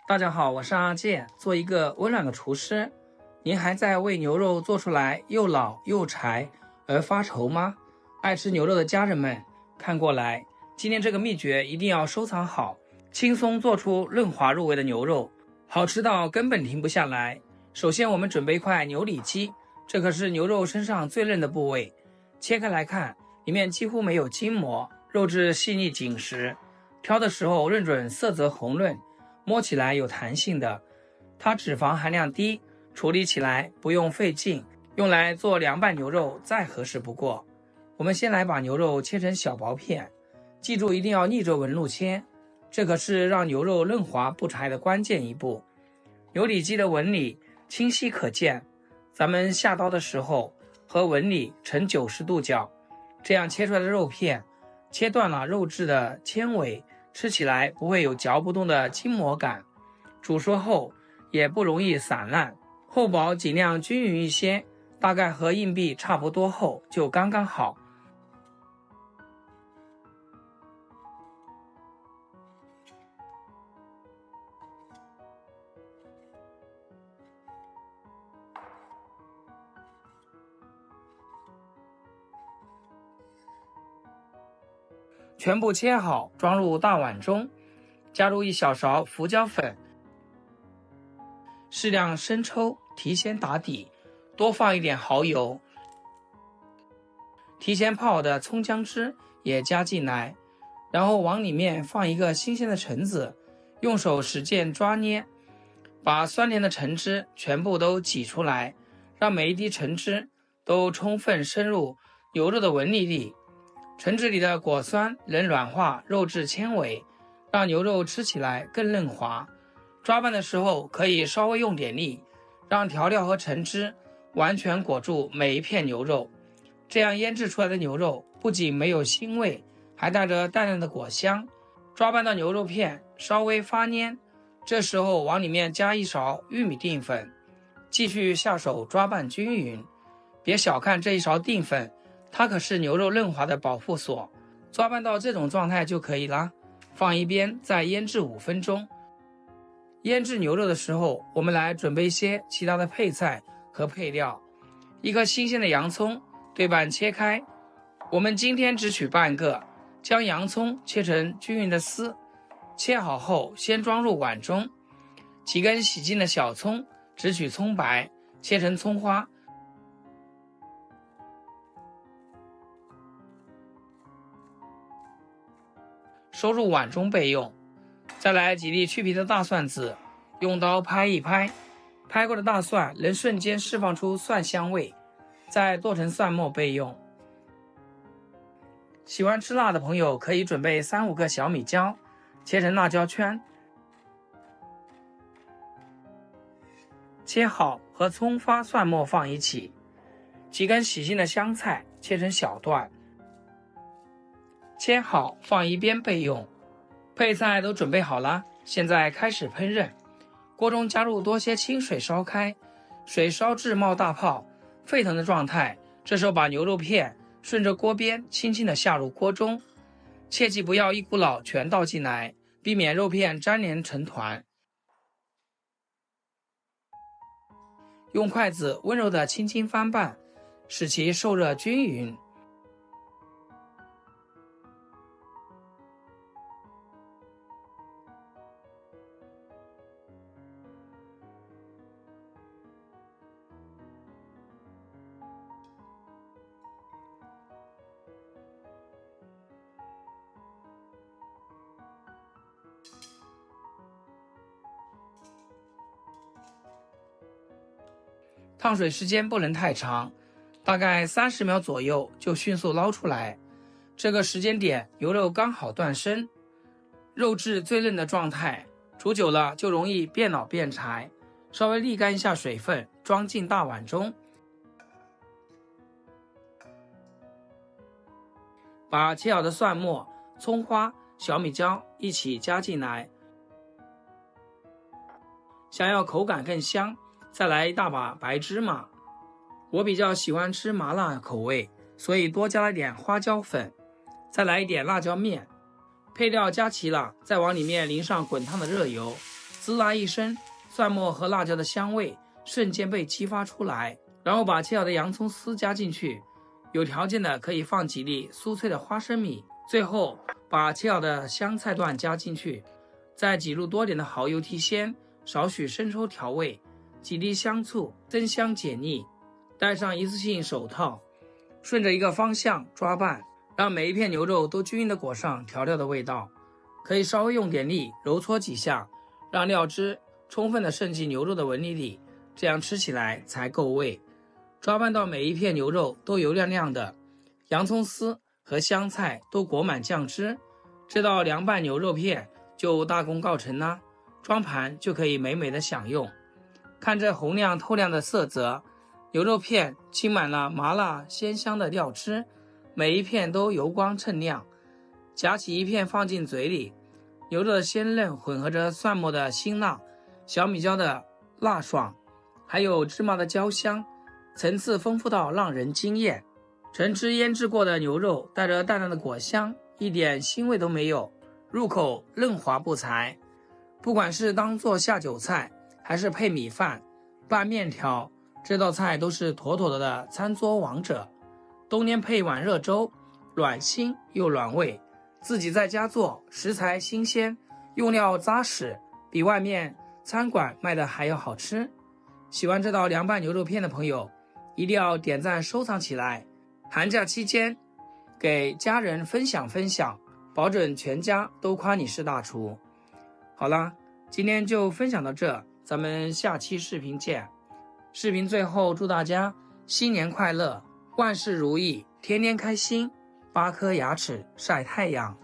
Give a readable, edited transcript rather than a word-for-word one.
大家好，我是阿健，做一个温暖的厨师。您还在为牛肉做出来又老又柴而发愁吗？爱吃牛肉的家人们，看过来，今天这个秘诀一定要收藏好，轻松做出润滑入味的牛肉，好吃到根本停不下来。首先我们准备一块牛里脊，这可是牛肉身上最嫩的部位。切开来看，里面几乎没有筋膜，肉质细腻紧实，挑的时候认准色泽红润，摸起来有弹性的，它脂肪含量低，处理起来不用费劲，用来做凉拌牛肉再合适不过。我们先来把牛肉切成小薄片，记住一定要逆着纹路切，这可是让牛肉嫩滑不柴的关键一步。牛里脊的纹理清晰可见，咱们下刀的时候和纹理呈90度角，这样切出来的肉片切断了肉质的纤维，吃起来不会有嚼不动的筋膜感，煮熟后也不容易散烂，厚薄尽量均匀一些，大概和硬币差不多厚就刚刚好。全部切好，装入大碗中，加入1小勺胡椒粉，适量生抽提前打底，多放一点蚝油，提前泡好的葱姜汁也加进来，然后往里面放一个新鲜的橙子，用手使劲抓捏，把酸甜的橙汁全部都挤出来，让每一滴橙汁都充分深入牛肉的纹理里。橙汁里的果酸能软化肉质纤维，让牛肉吃起来更嫩滑。抓拌的时候可以稍微用点力，让调料和橙汁完全裹住每一片牛肉，这样腌制出来的牛肉不仅没有腥味，还带着淡淡的果香。抓拌到牛肉片稍微发黏，这时候往里面加1勺玉米淀粉，继续下手抓拌均匀。别小看这1勺淀粉，它可是牛肉嫩滑的保护所。抓拌到这种状态就可以了，放一边再腌制5分钟。腌制牛肉的时候，我们来准备一些其他的配菜和配料。1颗新鲜的洋葱对半切开，我们今天只取半个，将洋葱切成均匀的丝，切好后先装入碗中。几根洗净的小葱，只取葱白，切成葱花，收入碗中备用。再来几粒去皮的大蒜子，用刀拍一拍，拍过的大蒜能瞬间释放出蒜香味，再剁成蒜末备用。喜欢吃辣的朋友可以准备3-5个小米椒，切成辣椒圈，切好和葱花蒜末放一起。几根洗净的香菜切成小段，切好放一边备用。配菜都准备好了，现在开始烹饪。锅中加入多些清水烧开，水烧至冒大泡，沸腾的状态，这时候把牛肉片顺着锅边轻轻地下入锅中，切记不要一股脑全倒进来，避免肉片粘连成团。用筷子温柔地轻轻翻拌，使其受热均匀。烫水时间不能太长，大概30秒左右就迅速捞出来。这个时间点牛肉刚好断生，肉质最嫩的状态，煮久了就容易变老变柴。稍微沥干一下水分，装进大碗中，把切好的蒜末、葱花、小米椒一起加进来。想要口感更香，再来1大把白芝麻。我比较喜欢吃麻辣口味，所以多加了点花椒粉。再来一点辣椒面。配料加齐了，再往里面淋上滚烫的热油，滋啦一声，蒜末和辣椒的香味瞬间被激发出来，然后把切好的洋葱丝加进去，有条件的可以放几粒酥脆的花生米，最后把切好的香菜段加进去，再挤入多点的蚝油提鲜，少许生抽调味，几滴香醋增香解腻，戴上一次性手套，顺着一个方向抓拌，让每一片牛肉都均匀地裹上调料的味道，可以稍微用点力揉搓几下，让料汁充分地渗进牛肉的纹理里，这样吃起来才够味。抓拌到每一片牛肉都油亮亮的，洋葱丝和香菜都裹满酱汁，这道凉拌牛肉片就大功告成啦，装盘就可以美美的享用。看这红亮透亮的色泽，牛肉片浸满了麻辣鲜香的料汁，每一片都油光衬亮，夹起一片放进嘴里，牛肉的鲜嫩混合着蒜末的辛辣，小米椒的辣爽，还有芝麻的焦香，层次丰富到让人惊艳。橙汁腌制过的牛肉带着淡淡的果香，一点腥味都没有，入口嫩滑不柴。不管是当做下酒菜，还是配米饭、拌面条，这道菜都是妥妥的餐桌王者。冬天配碗热粥，暖心又暖胃。自己在家做，食材新鲜，用料扎实，比外面餐馆卖的还要好吃。喜欢这道凉拌牛肉片的朋友，一定要点赞收藏起来。寒假期间给家人分享分享，保准全家都夸你是大厨。好啦，今天就分享到这，咱们下期视频见。视频最后祝大家新年快乐，万事如意，天天开心，8颗牙齿晒太阳。